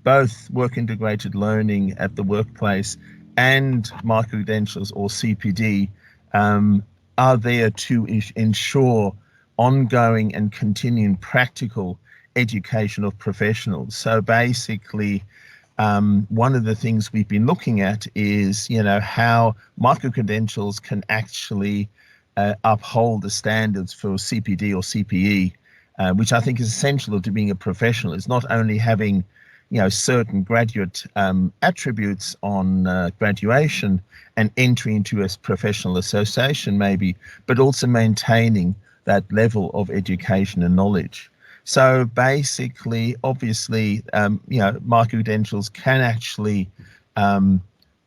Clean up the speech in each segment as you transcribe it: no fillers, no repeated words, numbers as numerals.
both work integrated learning at the workplace and micro-credentials or CPD are there to ensure ongoing and continuing practical education of professionals. So basically, one of the things we've been looking at is, how micro-credentials can actually uphold the standards for CPD or CPE, which I think is essential to being a professional. It's not only having, certain graduate attributes on graduation and entry into a professional association maybe, but also maintaining that level of education and knowledge. So basically, obviously, micro-credentials can actually,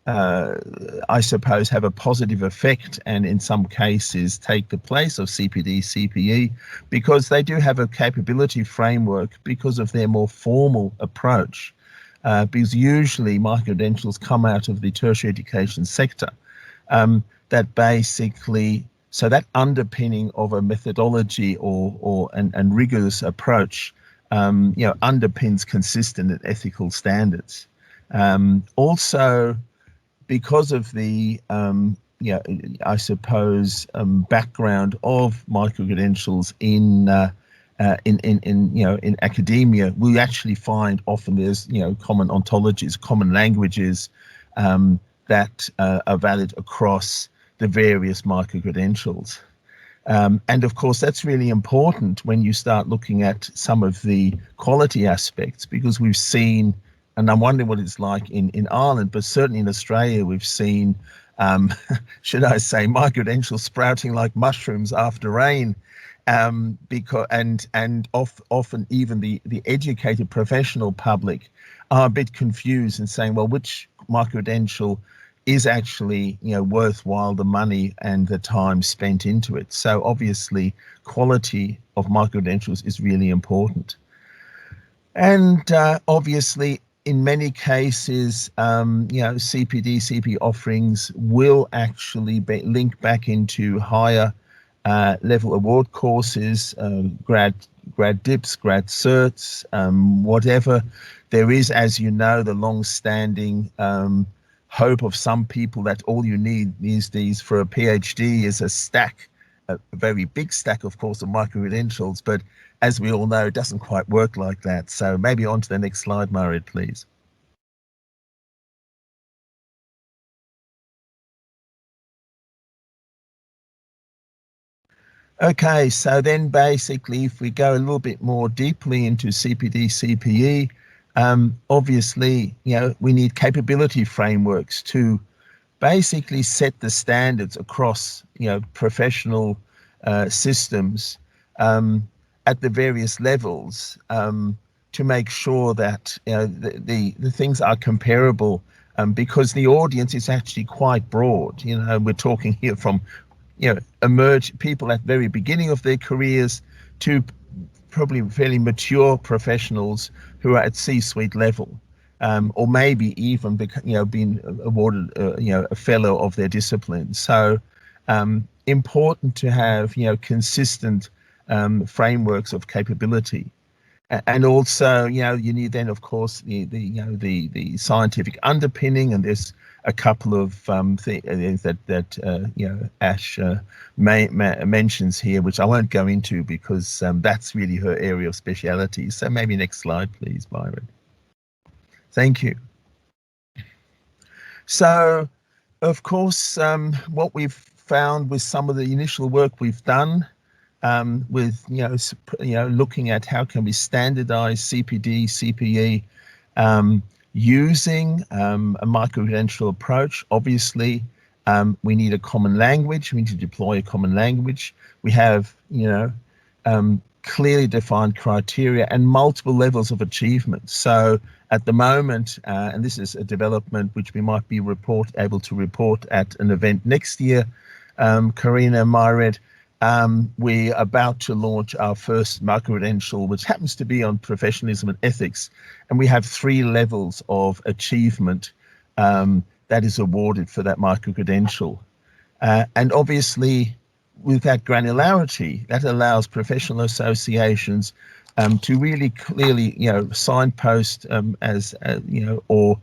I suppose, have a positive effect and in some cases take the place of CPD, CPE, because they do have a capability framework because of their more formal approach. Because usually micro-credentials come out of the tertiary education sector, that basically, so that underpinning of a methodology and rigorous approach, underpins consistent and ethical standards. Also, because of the, I suppose, background of micro-credentials in academia, we actually find often there's, common ontologies, common languages that are valid across the various micro-credentials. And of course, that's really important when you start looking at some of the quality aspects, because we've seen, and I'm wondering what it's like in Ireland, but certainly in Australia, we've seen, should I say, micro-credentials sprouting like mushrooms after rain, because often even the educated professional public are a bit confused and saying, well, which micro-credential is actually, worthwhile the money and the time spent into it. So obviously, quality of micro-credentials is really important. And obviously, in many cases, CPD, CP offerings will actually be linked back into higher level award courses, grad dips, grad certs, whatever. There is, as you know, the long-standing hope of some people that all you need these days for a PhD is a stack, a very big stack, of course, of micro-credentials, but as we all know, it doesn't quite work like that. So maybe on to the next slide, Marit, please. Okay, so then basically, if we go a little bit more deeply into CPD, CPE, obviously, we need capability frameworks to basically set the standards across, professional systems at the various levels, to make sure that the things are comparable, because the audience is actually quite broad. We're talking here from emerge people at the very beginning of their careers to probably fairly mature professionals who are at C-suite level, or maybe even being awarded a fellow of their discipline. So important to have consistent frameworks of capability. And also, you need then, of course, the scientific underpinning, and there's a couple of things that Ash mentions here, which I won't go into because that's really her area of speciality. So maybe next slide, please, Byron. Thank you. So, of course, what we've found with some of the initial work we've done, with looking at how can we standardize CPD, CPE, using a micro-credential approach. Obviously, we need a common language. We need to deploy a common language. We have clearly defined criteria and multiple levels of achievement. So at the moment, and this is a development which we might be able to report at an event next year, Karina, Myred, we're about to launch our first micro-credential, which happens to be on professionalism and ethics. And we have 3 levels of achievement that is awarded for that micro-credential. And obviously, with that granularity, that allows professional associations to really clearly, signpost or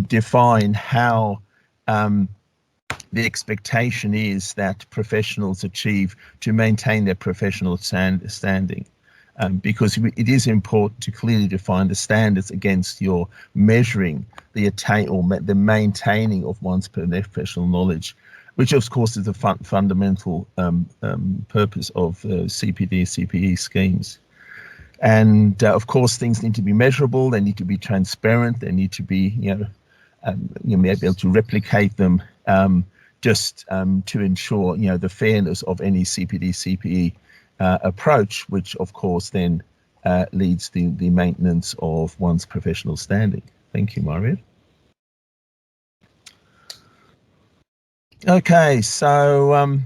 define how the expectation is that professionals achieve to maintain their professional standing. Because it is important to clearly define the standards against your measuring the the maintaining of one's professional knowledge, which of course is the fundamental purpose of CPD, CPE schemes. And of course, things need to be measurable. They need to be transparent. They need to be, you may be able to replicate them, just to ensure, the fairness of any CPD, CPE approach, which of course then leads to the maintenance of one's professional standing. Thank you, Mario. Okay, so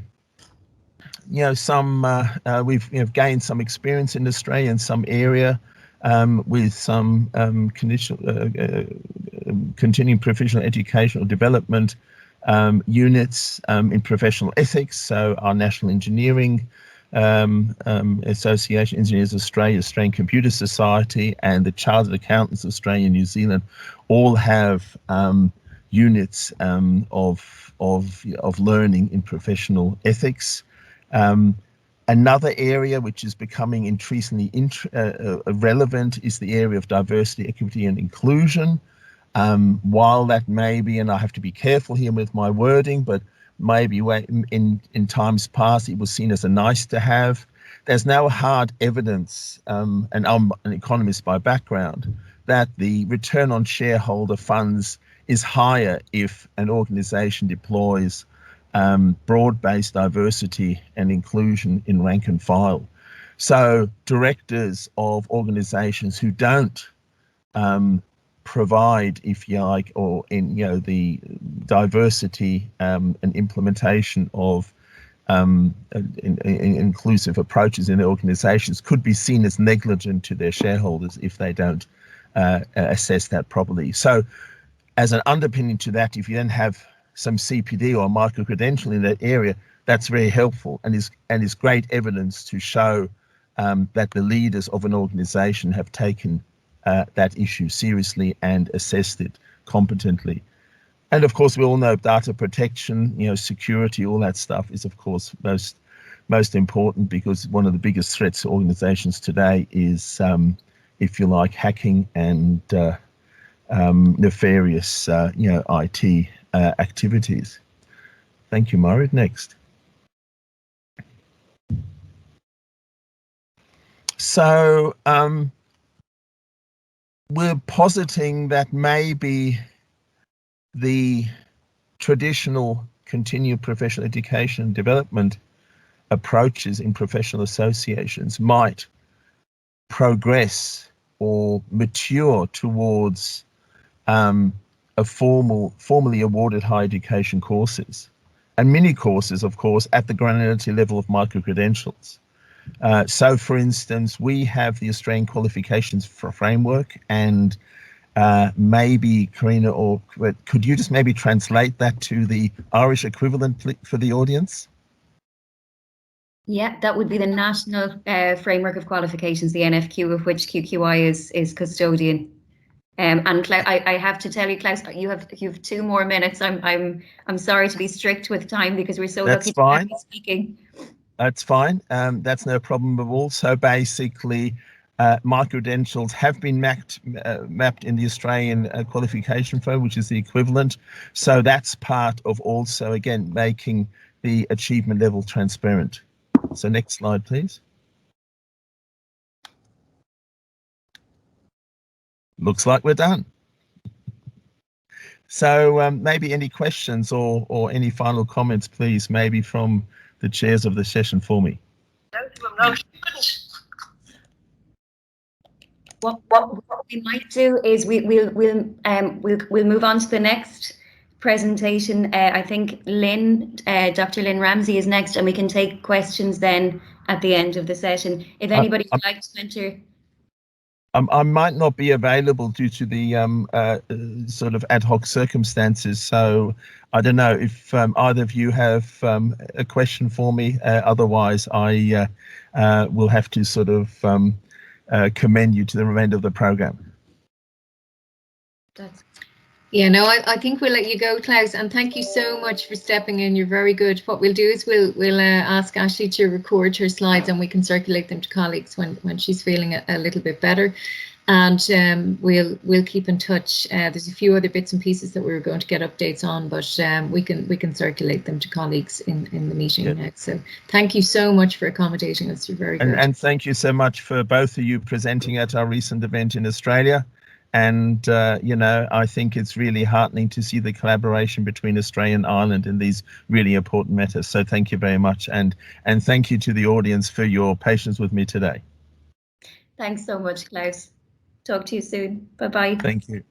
we've gained some experience in Australia in some area with some continuing professional educational development units in professional ethics. So our National Engineering Association, Engineers Australia, Australian Computer Society, and the Chartered Accountants Australia and New Zealand all have units of learning in professional ethics. Another area which is becoming increasingly relevant is the area of diversity, equity, and inclusion. While that may be, and I have to be careful here with my wording, but maybe in times past it was seen as a nice to have, there's now hard evidence, and I'm an economist by background, that the return on shareholder funds is higher if an organization deploys broad-based diversity and inclusion in rank and file. So directors of organizations who don't provide, if you like, or in the diversity and implementation of inclusive approaches in their organizations could be seen as negligent to their shareholders if they don't assess that properly. So as an underpinning to that, if you then have some CPD or micro-credential in that area, that's very helpful and is great evidence to show that the leaders of an organization have taken that issue seriously and assessed it competently. And of course, we all know data protection, security, all that stuff is of course most important, because one of the biggest threats to organizations today is, if you like, hacking and nefarious, IT activities. Thank you, Marit. Next. So we're positing that maybe the traditional continued professional education and development approaches in professional associations might progress or mature towards formally awarded higher education courses and mini courses, of course, at the granularity level of micro-credentials. So, for instance, we have the Australian Qualifications Framework, and maybe, Karina, or could you just maybe translate that to the Irish equivalent for the audience? Yeah, that would be the National Framework of Qualifications, the NFQ, of which QQI is custodian. And I have to tell you, Klaus, you have 2 more minutes. I'm sorry to be strict with time because we're so lucky to have you speaking. That's fine. That's no problem at all. So basically, micro-credentials have been mapped in the Australian Qualification Framework, which is the equivalent. So that's part of also, again, making the achievement level transparent. So next slide, please. Looks like we're done. So maybe any questions or any final comments, please, maybe from the chairs of the session for me. What we might do is we'll move on to the next presentation. I think Dr. Lynn Ramsey is next, and we can take questions then at the end of the session. If anybody would like to enter. I might not be available due to the sort of ad hoc circumstances, so I don't know if either of you have a question for me. Otherwise, I will have to sort of commend you to the remainder of the program. Yeah, no, I think we'll let you go, Klaus, and thank you so much for stepping in. You're very good. What we'll do is we'll ask Ashley to record her slides, and we can circulate them to colleagues when she's feeling a little bit better. And we'll keep in touch. There's a few other bits and pieces that we were going to get updates on, but we can circulate them to colleagues in the meeting now. So thank you so much for accommodating us. You're very good. And thank you so much for both of you presenting at our recent event in Australia. And, you know, I think it's really heartening to see the collaboration between Australia and Ireland in these really important matters. So thank you very much. And thank you to the audience for your patience with me today. Thanks so much, Klaus. Talk to you soon. Bye-bye. Thank you.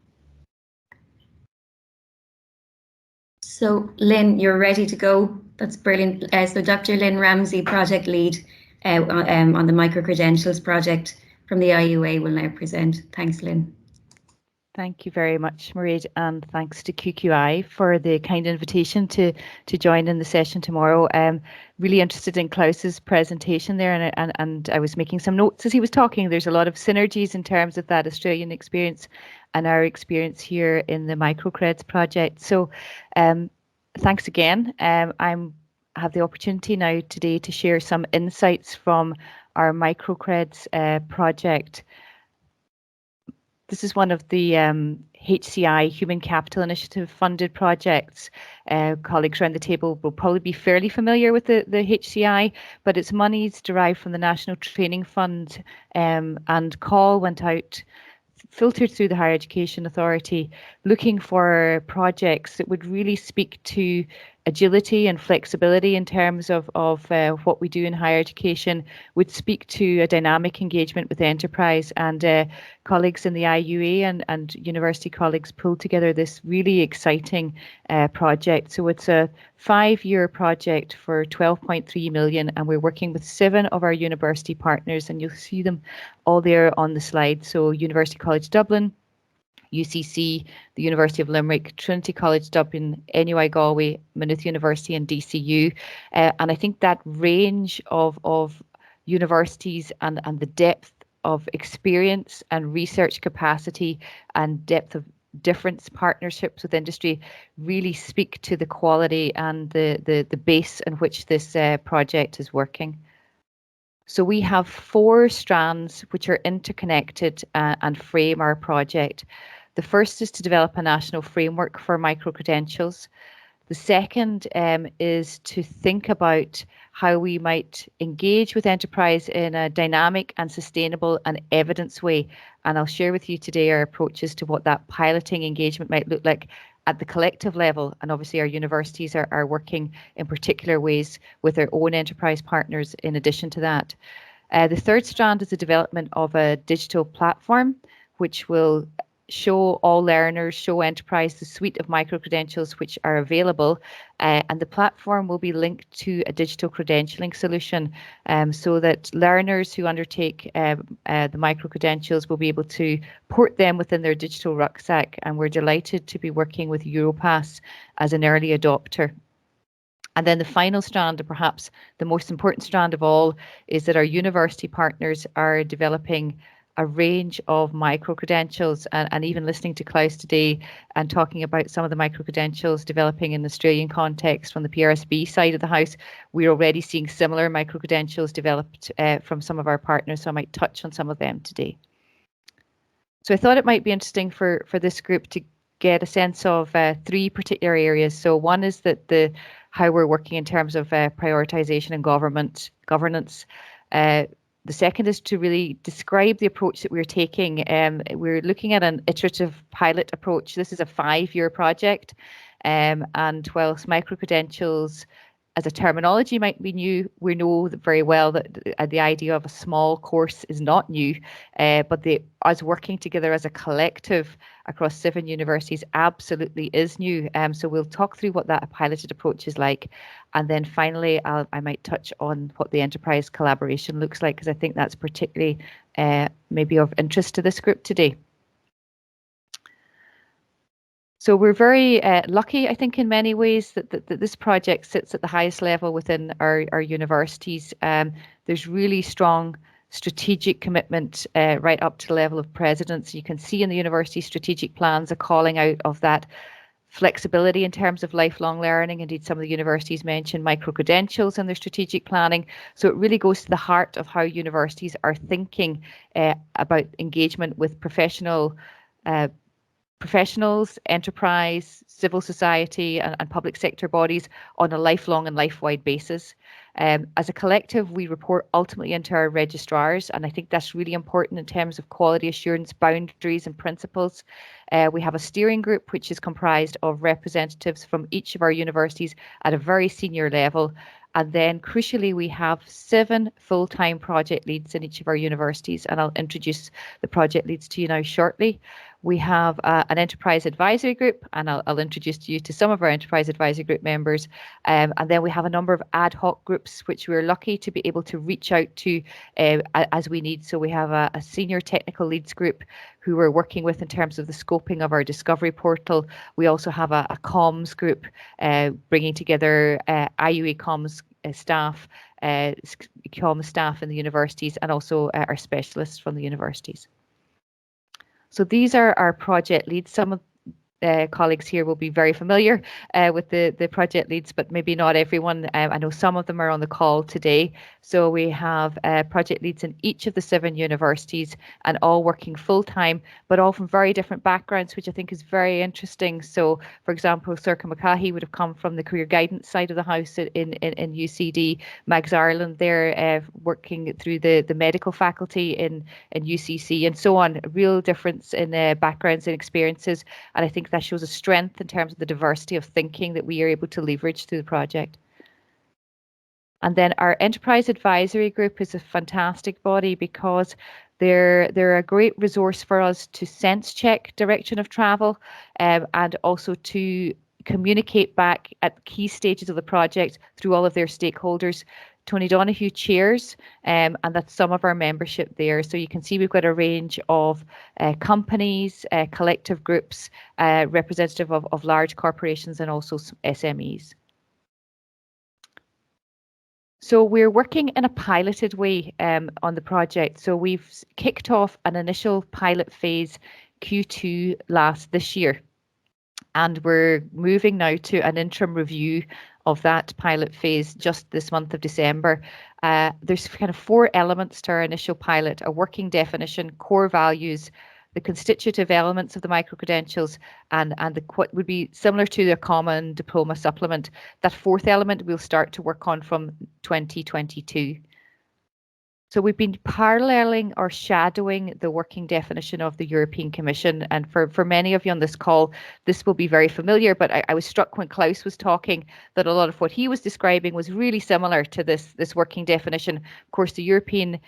So, Lynn, you're ready to go. That's brilliant. So Dr. Lynn Ramsey, project lead on the micro-credentials project from the IUA, will now present. Thanks, Lynn. Thank you very much, Mairead, and thanks to QQI for the kind invitation to join in the session tomorrow. Really interested in Klaus's presentation there, and I was making some notes as he was talking. There's a lot of synergies in terms of that Australian experience and our experience here in the microcreds project. So thanks again. I have the opportunity now today to share some insights from our microcreds project. This is one of the HCI Human Capital Initiative funded projects. Colleagues around the table will probably be fairly familiar with the HCI, but its monies derived from the National Training Fund, and call went out, filtered through the Higher Education Authority, looking for projects that would really speak to agility and flexibility in terms of what we do in higher education, would speak to a dynamic engagement with enterprise, and colleagues in the IUA and university colleagues pulled together this really exciting project. So it's a 5-year project for 12.3 million, and we're working with 7 of our university partners, and you'll see them all there on the slide. So University College Dublin, UCC, the University of Limerick, Trinity College Dublin, NUI Galway, Maynooth University and DCU. And I think that range of universities and the depth of experience and research capacity and depth of different partnerships with industry really speak to the quality and the base in which this project is working. So we have 4 strands which are interconnected and frame our project. The first is to develop a national framework for micro-credentials. The second is to think about how we might engage with enterprise in a dynamic and sustainable and evidence way. And I'll share with you today our approaches to what that piloting engagement might look like at the collective level. And obviously our universities are working in particular ways with their own enterprise partners in addition to that. The third strand is the development of a digital platform which will show all learners, show enterprise the suite of micro-credentials which are available, and the platform will be linked to a digital credentialing solution, so that learners who undertake the micro-credentials will be able to port them within their digital rucksack, and we're delighted to be working with Europass as an early adopter. And then the final strand, and perhaps the most important strand of all, is that our university partners are developing a range of micro-credentials, and even listening to Klaus today and talking about some of the micro-credentials developing in the Australian context from the PSRB side of the house, we're already seeing similar micro-credentials developed from some of our partners, so I might touch on some of them today. So I thought it might be interesting for this group to get a sense of 3 particular areas. So one is that how we're working in terms of prioritisation and governance. The second is to really describe the approach that we're taking. We're looking at an iterative pilot approach. This is a 5-year project, and whilst micro-credentials as a terminology might be new, we know very well that the idea of a small course is not new, but us working together as a collective across 7 universities absolutely is new. So we'll talk through what that piloted approach is like. And then finally, I might touch on what the enterprise collaboration looks like, because I think that's particularly maybe of interest to this group today. So we're very lucky, I think, in many ways that this project sits at the highest level within our universities. There's really strong strategic commitment right up to the level of presidents. You can see in the university strategic plans a calling out of that flexibility in terms of lifelong learning. Indeed, some of the universities mention micro-credentials in their strategic planning. So it really goes to the heart of how universities are thinking about engagement with professionals, enterprise, civil society and public sector bodies on a lifelong and life-wide basis. As a collective, we report ultimately into our registrars, and I think that's really important in terms of quality assurance, boundaries and principles. We have a steering group which is comprised of representatives from each of our universities at a very senior level. And then crucially, we have 7 full-time project leads in each of our universities, and I'll introduce the project leads to you now shortly. We have an enterprise advisory group, and I'll introduce you to some of our enterprise advisory group members. And then we have a number of ad hoc groups, which we're lucky to be able to reach out to as we need. So we have a senior technical leads group who we're working with in terms of the scoping of our discovery portal. We also have a comms group bringing together IUA comms staff, comms staff in the universities, and also our specialists from the universities. So these are our project leads. Some of colleagues here will be very familiar with the project leads, but maybe not everyone. I know some of them are on the call today. So we have project leads in each of the 7 universities and all working full-time, but all from very different backgrounds, which I think is very interesting. So, for example, Circa McCahey would have come from the career guidance side of the house in UCD. Mags Ireland there working through the medical faculty in UCC, and so on. A real difference in backgrounds and experiences, and I think that shows a strength in terms of the diversity of thinking that we are able to leverage through the project. And then our enterprise advisory group is a fantastic body because they're a great resource for us to sense check direction of travel and also to communicate back at key stages of the project through all of their stakeholders. Tony Donoghue chairs, and that's some of our membership there. So you can see we've got a range of companies, collective groups, representative of large corporations and also SMEs. So we're working in a piloted way on the project. So we've kicked off an initial pilot phase Q2 this year. And we're moving now to an interim review of that pilot phase just this month of December. There's kind of 4 elements to our initial pilot: a working definition, core values, the constitutive elements of the micro-credentials, and what would be similar to the common diploma supplement. That 4th element we'll start to work on from 2022. So we've been paralleling or shadowing the working definition of the European Commission. And for many of you on this call, this will be very familiar, but I was struck when Klaus was talking that a lot of what he was describing was really similar to this working definition. Of course, the European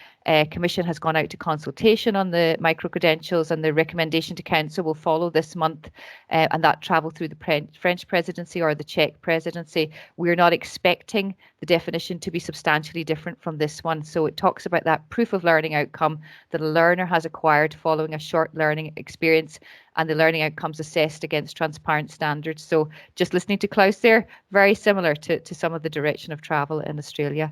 Commission has gone out to consultation on the micro-credentials, and the recommendation to Council will follow this month, and that travel through the French presidency or the Czech presidency. We're not expecting the definition to be substantially different from this one. So it talks about that proof of learning outcome that a learner has acquired following a short learning experience, and the learning outcomes assessed against transparent standards. So just listening to Klaus there, very similar to some of the direction of travel in Australia.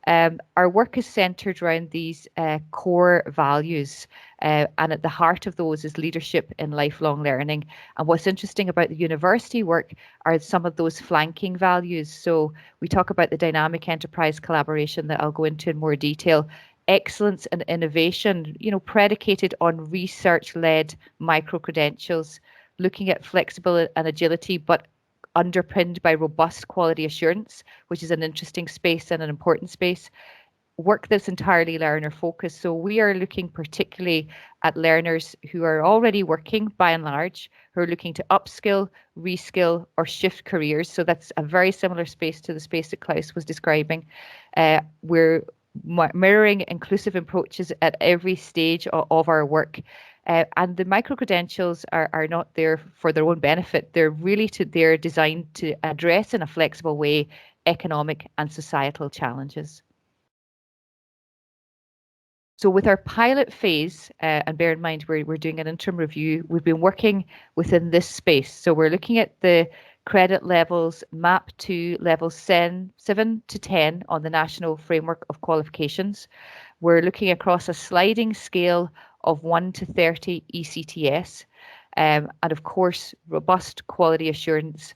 Our work is centred around these core values, and at the heart of those is leadership in lifelong learning. And what's interesting about the university work are some of those flanking values. So we talk about the dynamic enterprise collaboration that I'll go into in more detail. Excellence and innovation, predicated on research-led micro-credentials, looking at flexibility and agility, but underpinned by robust quality assurance, which is an interesting space and an important space. Work that's entirely learner focused. So we are looking particularly at learners who are already working by and large, who are looking to upskill, reskill, or shift careers. So that's a very similar space to the space that Klaus was describing. We're mirroring inclusive approaches at every stage of our work. And the micro-credentials are not there for their own benefit. They're designed to address in a flexible way economic and societal challenges. So with our pilot phase, and bear in mind we're doing an interim review, we've been working within this space. So we're looking at the credit levels mapped to levels 7 to 10 on the National Framework of Qualifications. we're looking across a sliding scale of 1 to 30 ECTS. And of course, robust quality assurance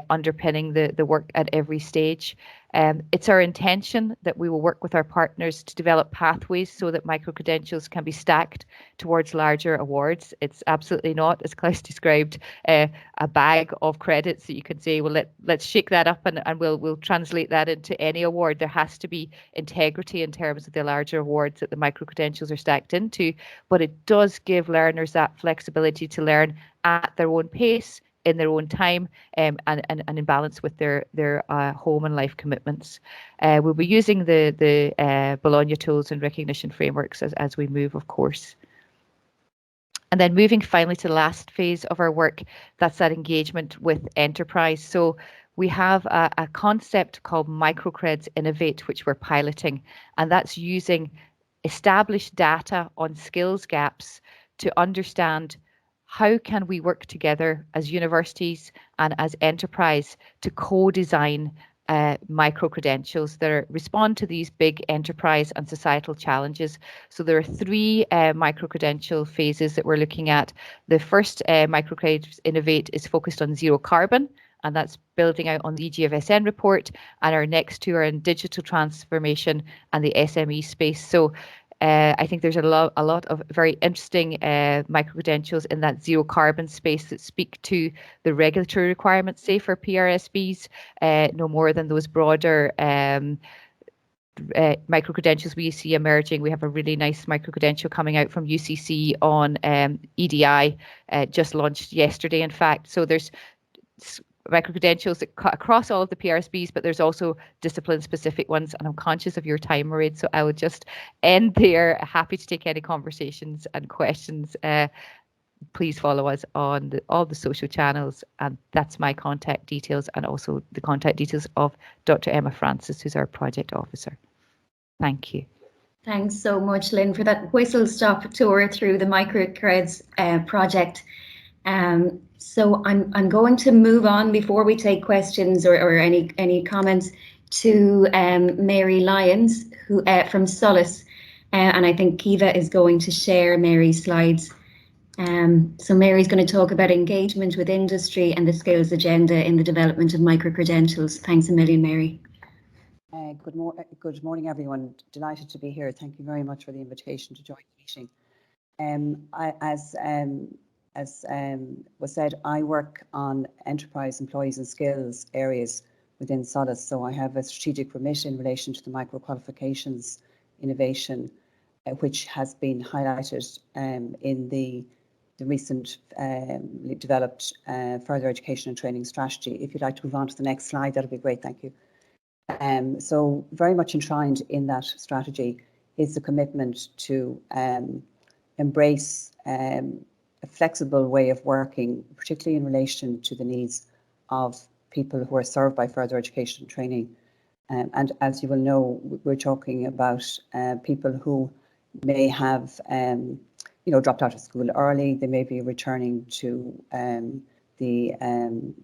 underpinning the work at every stage. It's our intention that we will work with our partners to develop pathways so that micro-credentials can be stacked towards larger awards. It's absolutely not, as Klaus described, a bag of credits that you can say, well, let's shake that up and we'll translate that into any award. There has to be integrity in terms of the larger awards that the micro-credentials are stacked into, but it does give learners that flexibility to learn at their own pace, in their own time, and in balance with their home and life commitments. We'll be using the Bologna tools and recognition frameworks as we move, of course. And then moving finally to the last phase of our work, that's that engagement with enterprise. So we have a concept called Microcreds Innovate, which we're piloting, and that's using established data on skills gaps to understand how can we work together as universities and as enterprise to co-design micro-credentials that respond to these big enterprise and societal challenges. So there are 3 micro-credential phases that we're looking at. The first Microcreds Innovate is focused on zero carbon, and that's building out on the EGFSN report, and our next 2 are in digital transformation and the SME space. So I think there's a lot of very interesting micro-credentials in that zero carbon space that speak to the regulatory requirements, say for PSRBs, no more than those broader micro-credentials we see emerging. We have a really nice micro-credential coming out from UCC on EDI, just launched yesterday, in fact. So there's micro-credentials that cut across all of the PSRBs, but there's also discipline-specific ones, and I'm conscious of your time, Mairead, so I would just end there. Happy to take any conversations and questions. Please follow us on all the social channels, and that's my contact details, and also the contact details of Dr. Emma Francis, who's our project officer. Thank you. Thanks so much, Lynn, for that whistle-stop tour through the Microcreds project. So I'm going to move on before we take questions or any comments to Mary Lyons, who from Solace, and I think Kiva is going to share Mary's slides. So Mary's going to talk about engagement with industry and the skills agenda in the development of micro-credentials. Thanks a million, Mary. Good morning, everyone. Delighted to be here. Thank you very much for the invitation to join the meeting. As was said, I work on enterprise, employees and skills areas within Solace. So I have a strategic remit in relation to the micro-qualifications innovation, which has been highlighted in the recent developed further education and training strategy. If you'd like to move on to the next slide, that'd be great, thank you. So very much enshrined in that strategy is the commitment to embrace a flexible way of working, particularly in relation to the needs of people who are served by further education and training. And as you will know, we're talking about people who may have dropped out of school early. They may be returning to the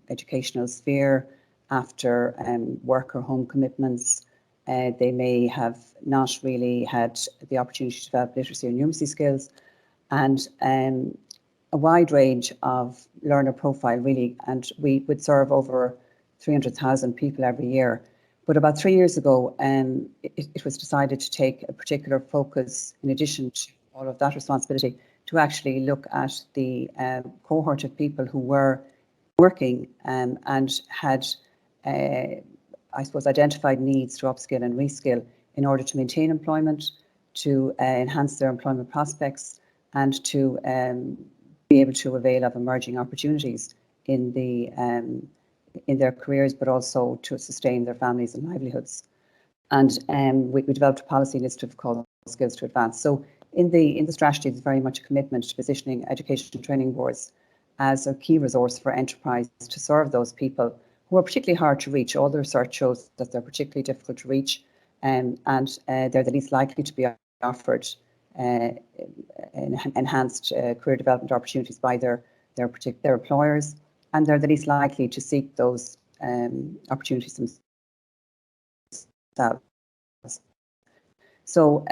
educational sphere after work or home commitments. They may have not really had the opportunity to develop literacy or numeracy skills, and a wide range of learner profile, really, and we would serve over 300,000 people every year. But about 3 years ago, it was decided to take a particular focus, in addition to all of that responsibility, to actually look at the cohort of people who were working and had, I suppose, identified needs to upskill and reskill in order to maintain employment, to enhance their employment prospects, and to be able to avail of emerging opportunities in their careers, but also to sustain their families and livelihoods. And we developed a policy initiative called Skills to Advance. So in the strategy, there's very much a commitment to positioning education and training boards as a key resource for enterprise to serve those people who are particularly hard to reach. All the research shows that they're particularly difficult to reach, and they're the least likely to be offered enhanced career development opportunities by their employers, and they're the least likely to seek those opportunities themselves. So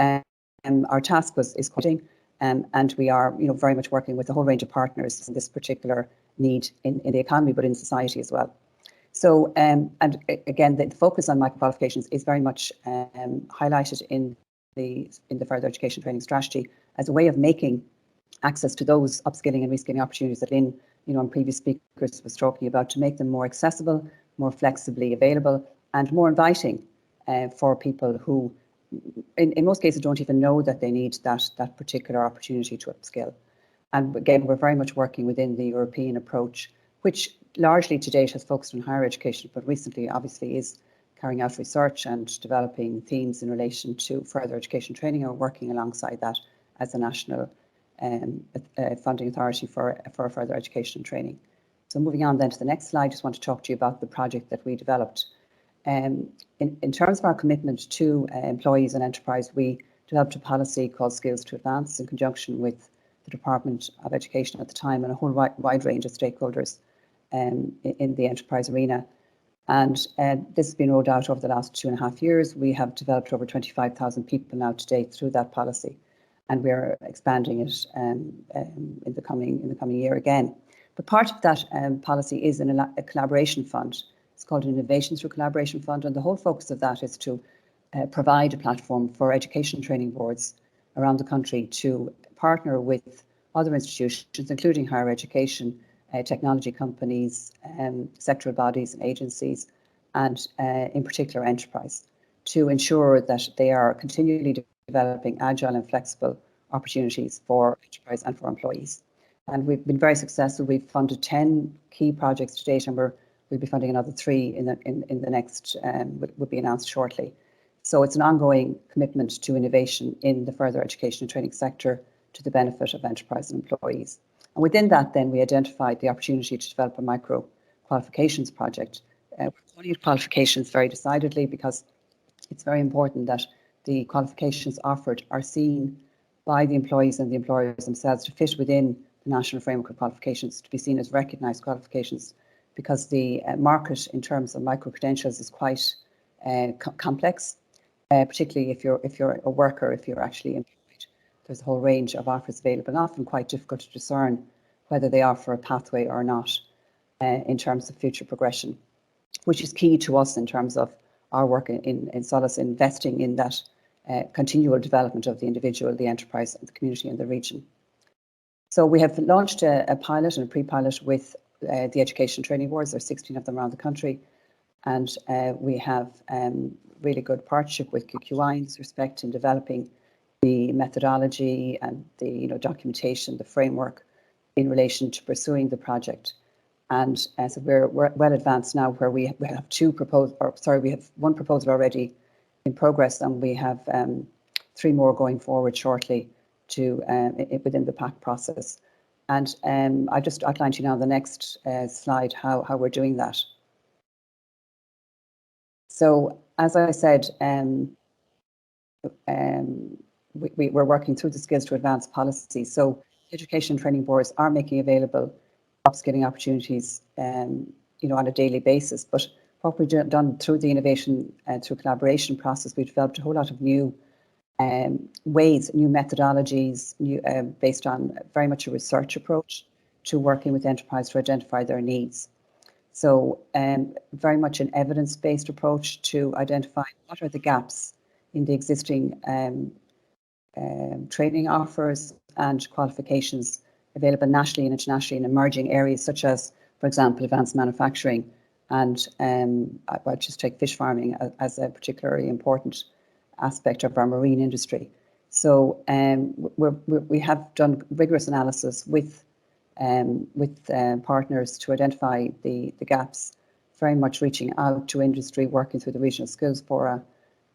our task is coaching, and we are very much working with a whole range of partners in this particular need in the economy, but in society as well. So, and again, the focus on micro-qualifications is very much highlighted in the further education training strategy as a way of making access to those upskilling and reskilling opportunities that Lynn, and previous speakers was talking about, to make them more accessible, more flexibly available, and more inviting for people who, in most cases, don't even know that they need that particular opportunity to upskill. And again, we're very much working within the European approach, which largely to date has focused on higher education, but recently obviously is carrying out research and developing themes in relation to further education training, or working alongside that as a national funding authority for further education and training. So moving on then to the next slide, I just want to talk to you about the project that we developed. In terms of our commitment to employees and enterprise, we developed a policy called Skills to Advance in conjunction with the Department of Education at the time and a whole wide range of stakeholders in the enterprise arena. And this has been rolled out over the last 2.5 years. We have developed over 25,000 people now to date through that policy, and we're expanding it in the coming year again. But part of that policy is a collaboration fund. It's called an Innovation Through Collaboration Fund, and the whole focus of that is to provide a platform for education training boards around the country to partner with other institutions, including higher education, technology companies, sectoral bodies and agencies, and in particular enterprise, to ensure that they are continually developing agile and flexible opportunities for enterprise and for employees. And we've been very successful. We've funded 10 key projects to date, and we'll be funding another 3 in the next, will be announced shortly. So it's an ongoing commitment to innovation in the further education and training sector to the benefit of enterprise and employees. And within that, then, we identified the opportunity to develop a micro qualifications project. We're calling it qualifications very decidedly because it's very important that the qualifications offered are seen by the employees and the employers themselves to fit within the national framework of qualifications, to be seen as recognised qualifications, because the market in terms of micro-credentials is quite complex, particularly if you're a worker, if you're actually employed. There's a whole range of offers available, and often quite difficult to discern whether they offer a pathway or not in terms of future progression, which is key to us in terms of our work in Solace, investing in that continual development of the individual, the enterprise, and the community and the region. So we have launched a pilot and a pre-pilot with the education training boards. There's 16 of them around the country, and we have really good partnership with QQI in this respect in developing the methodology and the documentation, the framework in relation to pursuing the project. And so we're well advanced now, where we have we have 1 proposal already in progress, and we have 3 more going forward shortly to within the PAC process. And I just outlined to you now on the next slide how we're doing that. So as I said, we're working through the Skills to Advance policy. So education training boards are making available upskilling opportunities, on a daily basis. But what we've done through the innovation and through collaboration process, we've developed a whole lot of new ways, new methodologies, based on very much a research approach to working with enterprise to identify their needs. So very much an evidence-based approach to identify what are the gaps in the existing training offers and qualifications available nationally and internationally in emerging areas such as, for example, advanced manufacturing, and I'll just take fish farming as a particularly important aspect of our marine industry. So we have done rigorous analysis with partners to identify the gaps, very much reaching out to industry, working through the regional skills fora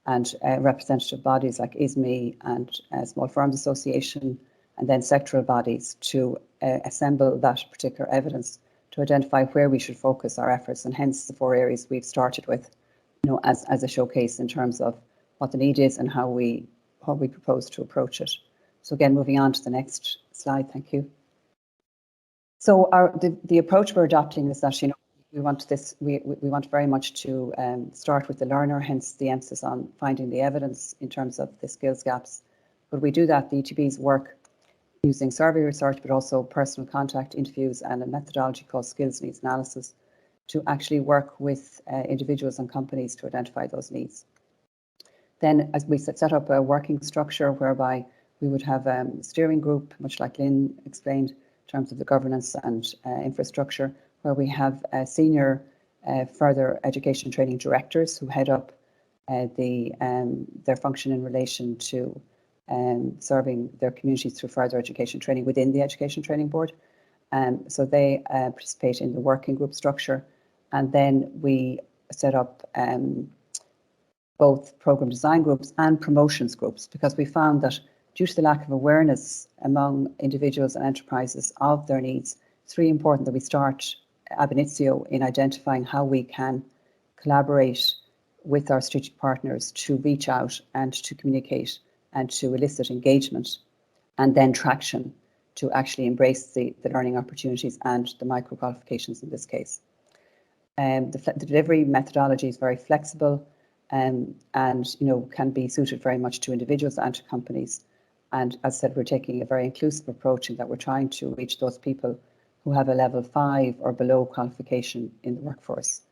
and representative bodies like ISME and Small Firms Association, and then sectoral bodies to assemble that particular evidence to identify where we should focus our efforts, and hence the 4 areas we've started with, as a showcase in terms of what the need is and how we propose to approach it. So again, moving on to the next slide, thank you. So the approach we're adopting is that we want very much to start with the learner, hence the emphasis on finding the evidence in terms of the skills gaps, But we do that, the ETBs work using survey research, but also personal contact interviews and a methodology called skills needs analysis to actually work with individuals and companies to identify those needs. Then as we set up a working structure whereby we would have a steering group, much like Lynn explained, in terms of the governance and infrastructure, where we have senior further education training directors who head up their function in relation to serving their communities through further education training within the Education Training Board. So they participate in the working group structure. And then we set up both program design groups and promotions groups, because we found that due to the lack of awareness among individuals and enterprises of their needs, it's really important that we start ab initio in identifying how we can collaborate with our strategic partners to reach out and to communicate and to elicit engagement and then traction to actually embrace the learning opportunities and the micro qualifications in this case. The delivery methodology is very flexible and can be suited very much to individuals and to companies. And as I said, we're taking a very inclusive approach in that we're trying to reach those people who have a level 5 or below qualification in the workforce.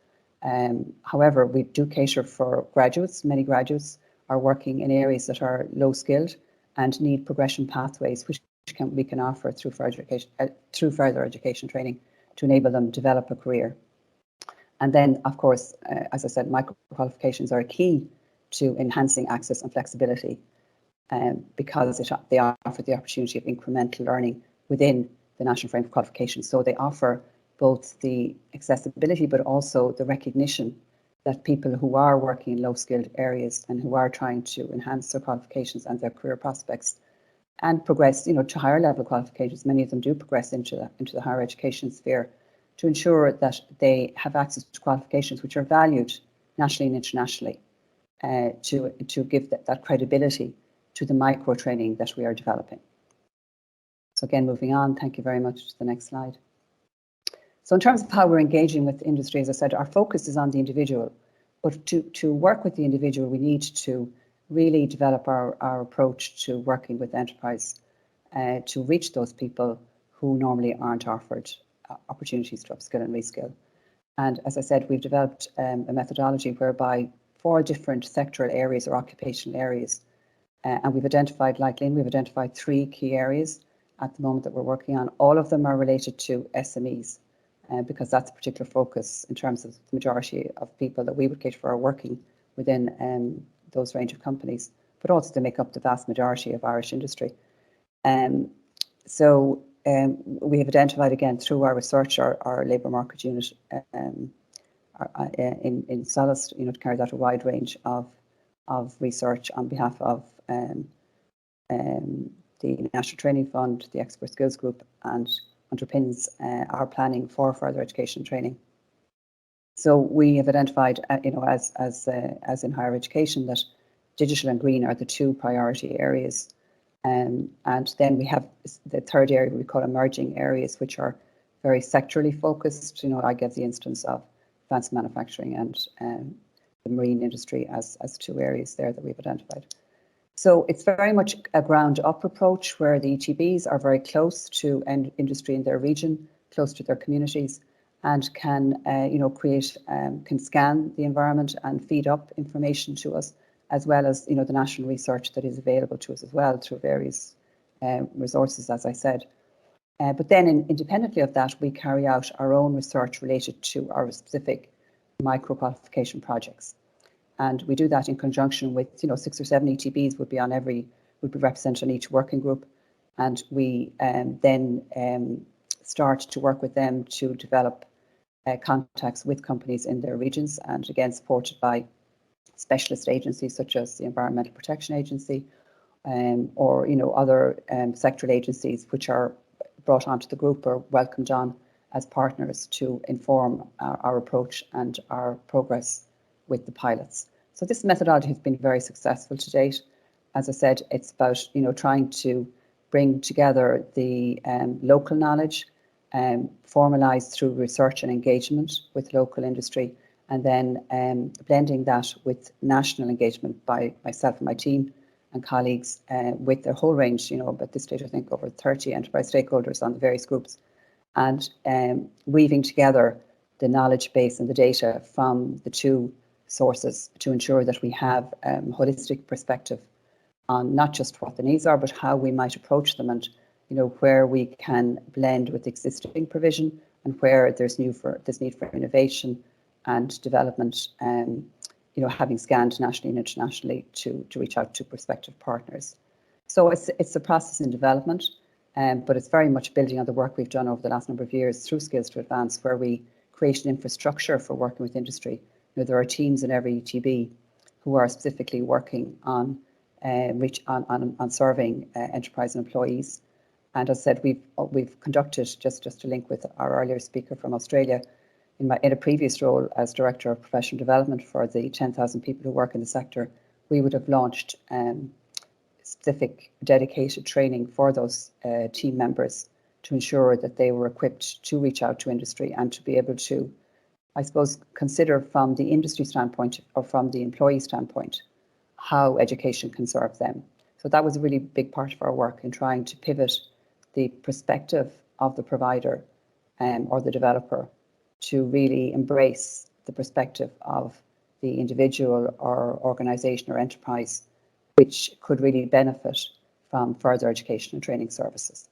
However, we do cater for graduates. Many graduates are working in areas that are low skilled and need progression pathways, which we can offer through further education training to enable them to develop a career. And then, of course, as I said, micro qualifications are a key to enhancing access and flexibility because they offer the opportunity of incremental learning within the National Framework Qualifications. So they offer both the accessibility, but also the recognition that people who are working in low-skilled areas and who are trying to enhance their qualifications and their career prospects and progress, to higher level qualifications, many of them do progress into the higher education sphere, to ensure that they have access to qualifications which are valued nationally and internationally, to give that credibility to the micro training that we are developing. So again, moving on, thank you very much. To the next slide. So in terms of how we're engaging with industry, as I said, our focus is on the individual, but to work with the individual, we need to really develop our approach to working with enterprise to reach those people who normally aren't offered opportunities to upskill and reskill. And as I said, we've developed a methodology whereby 4 different sectoral areas or occupational areas, and we've identified, like Lynn, we've identified 3 key areas at the moment that we're working on. All of them are related to SMEs, because that's a particular focus in terms of the majority of people that we would cater for are working within those range of companies, but also to make up the vast majority of Irish industry. So we have identified, again, through our research, our labour market unit in Solace, to carry out a wide range of research on behalf of the National Training Fund, the Expert Skills Group, and underpins our planning for further education training. So we have identified, as in higher education, that digital and green are the 2 priority areas. And then we have the 3rd area we call emerging areas, which are very sectorally focused. I give the instance of advanced manufacturing and the marine industry as 2 areas there that we've identified. So it's very much a ground-up approach where the ETBs are very close to industry in their region, close to their communities, and can can scan the environment and feed up information to us, as well as the national research that is available to us as well through various resources, as I said. But then independently of that, we carry out our own research related to our specific micro qualification projects. And we do that in conjunction with 6 or 7 ETBs would be represented on each working group. And we then start to work with them to develop contacts with companies in their regions, and again supported by specialist agencies such as the Environmental Protection Agency or other sectoral agencies which are brought onto the group or welcomed on as partners to inform our approach and our progress with the pilots. So this methodology has been very successful to date. As I said, it's about trying to bring together the local knowledge, formalised through research and engagement with local industry, and then blending that with national engagement by myself and my team, and colleagues with their whole range, at this stage I think over 30 enterprise stakeholders on the various groups, and weaving together the knowledge base and the data from the two sources to ensure that we have a holistic perspective on not just what the needs are, but how we might approach them, and where we can blend with existing provision and where there's need for innovation and development, having scanned nationally and internationally to reach out to prospective partners. So it's a process in development, but it's very much building on the work we've done over the last number of years through Skills to Advance, where we create an infrastructure for working with industry. There are teams in every ETB who are specifically working on serving enterprise and employees. And as I said, we've conducted, just to link with our earlier speaker from Australia, in a previous role as Director of Professional Development for the 10,000 people who work in the sector, we would have launched specific dedicated training for those team members to ensure that they were equipped to reach out to industry and to be able to, I suppose, consider from the industry standpoint or from the employee standpoint how education can serve them. So that was a really big part of our work in trying to pivot the perspective of the provider or the developer to really embrace the perspective of the individual or organisation or enterprise, which could really benefit from further education and training services.